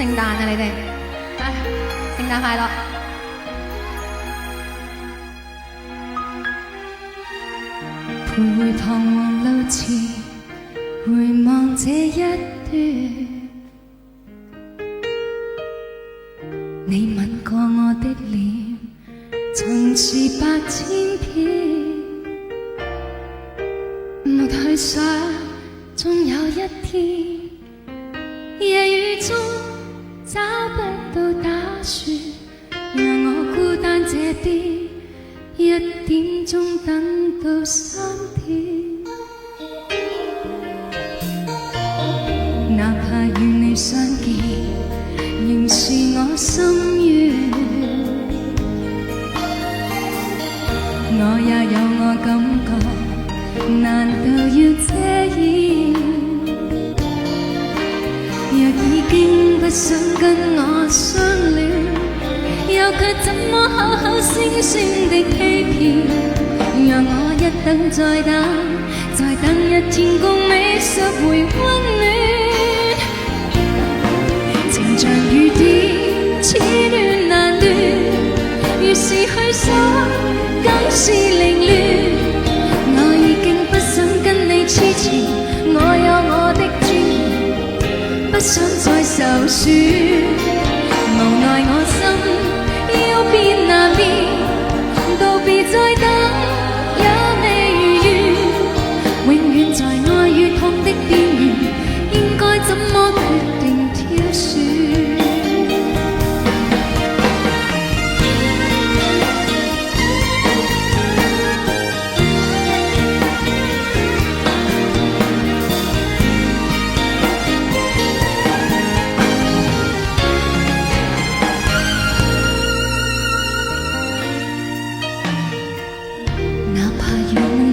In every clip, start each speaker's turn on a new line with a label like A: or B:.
A: 聖誕啊你哋，唉，聖誕快樂！
B: 徘徊彷徨路前，回望這一段，你吻過我的臉，曾是百千遍。沒去想，終有一天，夜雨中找不到打算，讓我孤單這邊，1點鐘等到3點。哪怕與你相見，仍是我心願。我也有我感覺，難道要遮掩？若已經不想跟我相戀，又卻怎麼口口聲聲的欺騙？讓我一等再等，再等一天共你拾回溫暖。情像雨點，似斷難斷，越是去想，更是凌亂。我已經不想跟你痴纏，我有我的尊嚴，不想再受損。無奈我心要變難變，道別再等也未如願，永遠在愛與痛的邊緣，應該怎麼決定挑選？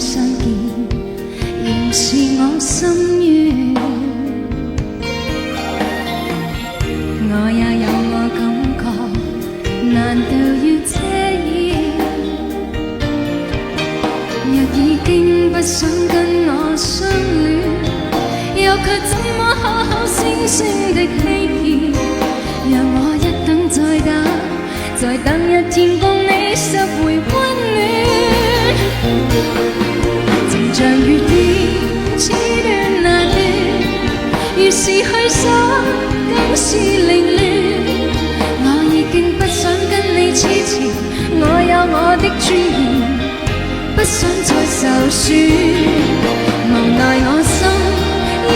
B: 相見仍是我心願，我也有我感覺，難道要遮掩？若已經不想跟我相戀，又卻怎麼口口聲聲的欺騙？讓我一等再等，再等一天共你拾回溫暖。情像雨點，似斷難斷，越是去想，更是凌亂。我已經不想跟你痴纏，我有我的尊嚴，不想再受損。無奈我心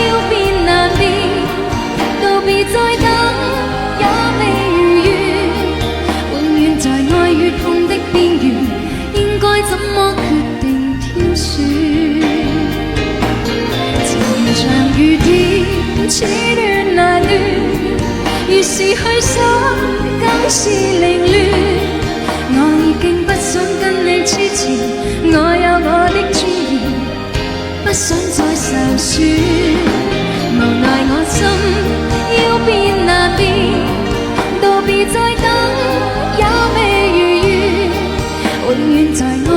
B: 要變難變，道別再等也未如願，永遠在愛與痛的邊緣，應該怎麼決定挑選？情像雨點，似斷難斷，越是去想，更是凌亂。我已經不想跟你痴纏，我有我的尊嚴，不想再受損。無奈我心要變難變，道別再等也未如願，永遠在愛